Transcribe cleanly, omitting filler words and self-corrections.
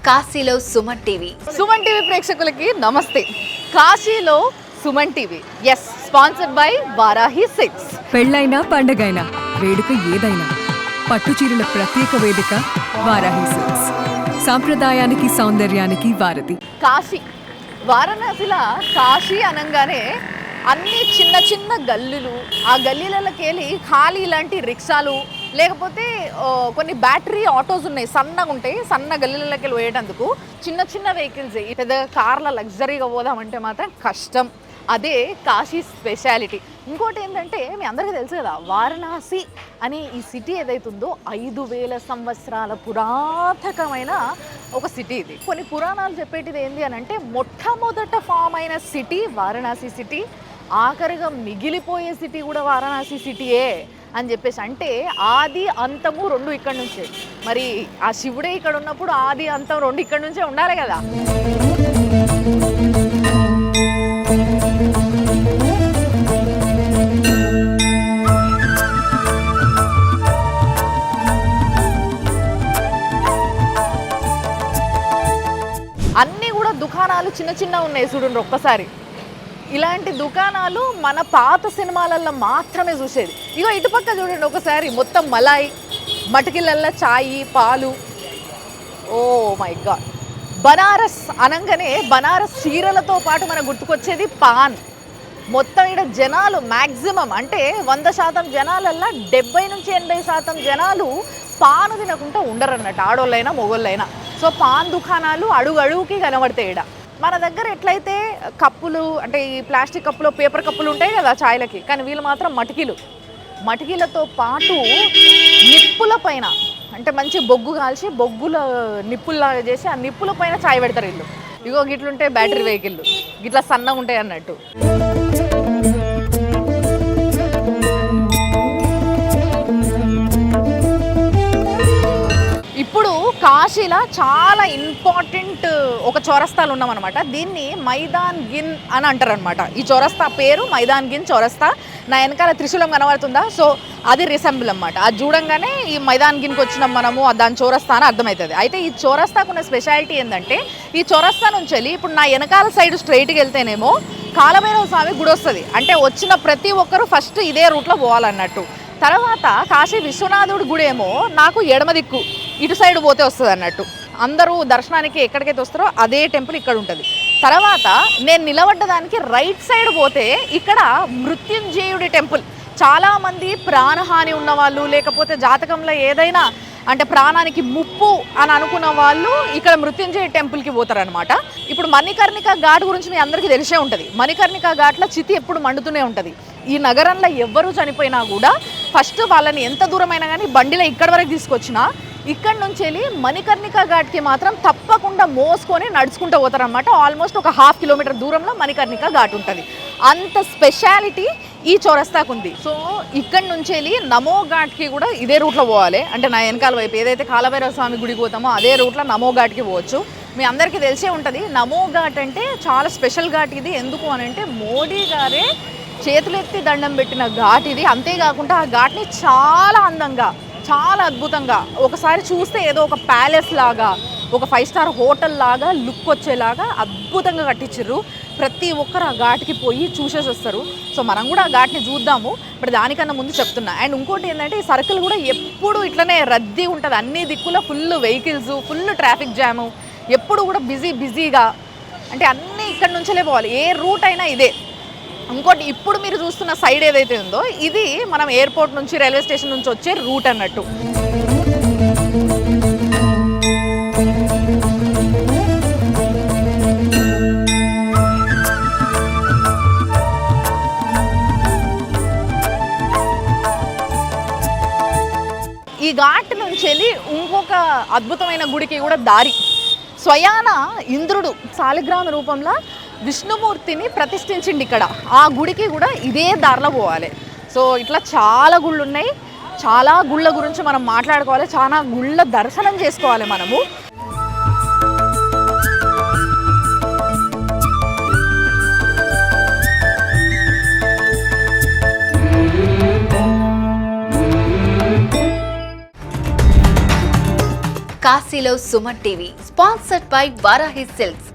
కాశీలో Suman TV. Suman TV ప్రేక్షకులకి నమస్తే. కాశీలో Suman TV, yes, sponsored by Varahi silks. పెళ్ళైనా పండగైనా వేడుక ఏదైనా పట్టుచీరల ప్రత్యేక వేదిక వారాహి సిల్క్స్. సాంప్రదాయానికి సౌందర్యానికి వారధి. కాశీ, వారణాసిలో కాశీ అనగానే అన్ని చిన్న చిన్న గల్లీలు, ఆ గల్లీలకి వెళ్ళి ఖాళీ ఇలాంటి రిక్షాలు, లేకపోతే కొన్ని బ్యాటరీ ఆటోస్ ఉన్నాయి, సన్నగా ఉంటాయి, సన్న గల్లీలకి వెళ్ళి పోయేటందుకు చిన్న చిన్న వెహికల్స్. పెద్ద కార్ల లగ్జరీగా పోదామంటే మాత్రం కష్టం. అదే కాశీ స్పెషాలిటీ. ఇంకోటి ఏంటంటే మీ అందరికీ తెలుసు కదా, వారణాసి అనే ఈ సిటీ ఏదైతుందో 5000 సంవత్సరాల పురాతనమైన ఒక సిటీ ఇది. కొన్ని పురాణాలు చెప్పేటిది ఏంటి అని అంటే, మొట్టమొదట ఫామ్ అయిన సిటీ వారణాసి సిటీ, ఆఖరిగా మిగిలిపోయే సిటీ కూడా వారణాసి సిటీయే అని చెప్పేసి. అంటే ఆది అంతము రెండు ఇక్కడ నుంచే. మరి ఆ శివుడే ఇక్కడ ఉన్నప్పుడు ఆది అంతం రెండు ఇక్కడ నుంచే ఉండాలి కదా. అన్నీ కూడా దుకాణాలు చిన్న చిన్న ఉన్నాయి చూడండి ఒక్కసారి. ఇలాంటి దుకాణాలు మన పాత సినిమాలలో మాత్రమే చూసేది. ఇగో ఇటుపక్క చూడండి ఒకసారి, మొత్తం మలాయి, మటికిలల్లో చాయి, పాలు. Oh my God. బనారస్ అనగానే బనారస్ చీరలతో పాటు మనకు గుర్తుకొచ్చేది పాన్. మొత్తం ఇక్కడ జనాలు మ్యాక్సిమం అంటే 100% జనాలల్లో 70 నుంచి 80% జనాలు పాను తినకుండా ఉండరన్నట్టు, ఆడోళ్ళైనా మొగోళ్ళైనా. సో పాన్ దుకాణాలు అడుగు అడుగుకి కనబడతాయి ఇక్కడ. మన దగ్గర ఎట్లయితే కప్పులు అంటే ఈ ప్లాస్టిక్ కప్పులు, పేపర్ కప్పులు ఉంటాయి కదా చాయ్లకి, కానీ వీళ్ళు మాత్రం మటికీలతో పాటు నిప్పుల పైన అంటే మంచి బొగ్గు కాల్చి బొగ్గుల నిప్పుల్లాగా చేసి ఆ నిప్పుల పైన చాయ్ పెడతారు వీళ్ళు. ఇగో గిట్లుంటే బ్యాటరీ వెహికల్, గిట్లా సన్నగా ఉంటాయి అన్నట్టు. ఇప్పుడు కాశీలో చాలా ఇంపార్టెంట్ ఒక చౌరస్తాలు ఉన్నామన్నమాట. దీన్ని మైదాన్ గిన్ అని అంటారు అనమాట. ఈ చౌరస్తా పేరు మైదాన్ గిన్ చౌరస్తా. నా వెనకాల త్రిశూలం కనబడుతుందా, సో అది రిసెంబుల్ అనమాట. అది చూడంగానే ఈ మైదాన్ గిన్కి వచ్చినాం మనము, దాని చౌరస్తా అని అర్థమవుతుంది. అయితే ఈ చౌరస్తాకు ఉన్న స్పెషాలిటీ ఏంటంటే, ఈ చౌరస్తా నుంచి వెళ్ళి ఇప్పుడు నా వెనకాల సైడ్ స్ట్రైట్కి వెళ్తేనేమో కాలభైరవ స్వామి గుడి వస్తుంది. అంటే వచ్చిన ప్రతి ఒక్కరూ ఫస్ట్ ఇదే రూట్లో పోవాలన్నట్టు. తర్వాత కాశీ విశ్వనాథుడి గుడి ఏమో నాకు ఎడమ దిక్కు ఇటు సైడ్ పోతే వస్తుంది అన్నట్టు. అందరూ దర్శనానికి ఎక్కడికైతే వస్తారో అదే టెంపుల్ ఇక్కడ ఉంటుంది. తర్వాత నేను నిలబడ్డదానికి రైట్ సైడ్ పోతే ఇక్కడ మృత్యుంజయుడి టెంపుల్. చాలామంది ప్రాణహాని ఉన్నవాళ్ళు, లేకపోతే జాతకంలో ఏదైనా అంటే ప్రాణానికి ముప్పు అని అనుకున్న వాళ్ళు ఇక్కడ మృత్యుంజయ టెంపుల్కి పోతారనమాట. ఇప్పుడు మణికర్ణిక ఘాట్ గురించి మీ అందరికీ తెలిసే ఉంటుంది. మణికర్ణిక ఘాట్లో చితి ఎప్పుడు మండుతూనే ఉంటుంది. ఈ నగరంలో ఎవ్వరూ చనిపోయినా కూడా ఫస్ట్ వాళ్ళని ఎంత దూరమైనా కానీ బండిలో ఇక్కడి వరకు తీసుకొచ్చినా, ఇక్కడి నుంచి వెళ్ళి మణికర్ణిక ఘాట్కి మాత్రం తప్పకుండా మోసుకొని నడుచుకుంటూ పోతారనమాట. ఆల్మోస్ట్ ఒక 1/2 కిలోమీటర్ దూరంలో మణికర్ణిక ఘాట్ ఉంటుంది. అంత స్పెషాలిటీ ఈ చౌరస్తాకు ఉంది. సో ఇక్కడి నుంచి వెళ్ళి నమో ఘాట్కి కూడా ఇదే రూట్లో పోవాలి. అంటే నా వెనకాల వైపు ఏదైతే కాలభైరవ స్వామి గుడికి పోతామో అదే రూట్లో నమో ఘాట్కి పోవచ్చు. మీ అందరికీ తెలిసే ఉంటుంది, నమో ఘాట్ అంటే చాలా స్పెషల్ ఘాట్ ఇది. ఎందుకు అని అంటే మోడీ గారే చేతులెత్తి దండం పెట్టిన ఘాట్ ఇది. అంతేకాకుండా ఆ ఘాట్ని చాలా అందంగా, చాలా అద్భుతంగా, ఒకసారి చూస్తే ఏదో ఒక ప్యాలెస్ లాగా, ఒక 5 స్టార్ హోటల్ లాగా లుక్ వచ్చేలాగా అద్భుతంగా కట్టించారు. ప్రతి ఒక్కరు ఆ ఘాట్కి పోయి చూసేసి వస్తారు. సో మనం కూడా ఆ ఘాట్ని చూద్దాము. బట్ దానికన్నా ముందు చెప్తున్నా. అండ్ ఇంకోటి ఏంటంటే, ఈ సర్కిల్ కూడా ఎప్పుడు ఇట్లనే రద్దీ ఉంటుంది. అన్ని దిక్కుల ఫుల్ వెహికల్స్, ఫుల్ ట్రాఫిక్ జాము, ఎప్పుడు కూడా బిజీగా. అంటే అన్నీ ఇక్కడ నుంచే పోవాలి, ఏ రూట్ అయినా ఇదే. ఇంకోటి ఇప్పుడు మీరు చూస్తున్న సైడ్ ఏదైతే ఉందో ఇది మనం ఎయిర్పోర్ట్ నుంచి, రైల్వే స్టేషన్ నుంచి వచ్చే రూట్ అన్నట్టు. ఈ ఘాట్ నుంచి వెళ్ళి ఇంకొక అద్భుతమైన గుడికి కూడా దారి. స్వయాన ఇంద్రుడు శాలిగ్రామ రూపంలో విష్ణుమూర్తిని ప్రతిష్ఠించిండి ఇక్కడ. ఆ గుడికి కూడా ఇదే దారిలో పోవాలి. సో ఇట్లా చాలా గుళ్ళు ఉన్నాయి. చాలా గుళ్ళ గురించి మనం మాట్లాడుకోవాలి, చాలా గుళ్ళ దర్శనం చేసుకోవాలి మనము. కాశీలో Suman TV, sponsored by Varahi silks.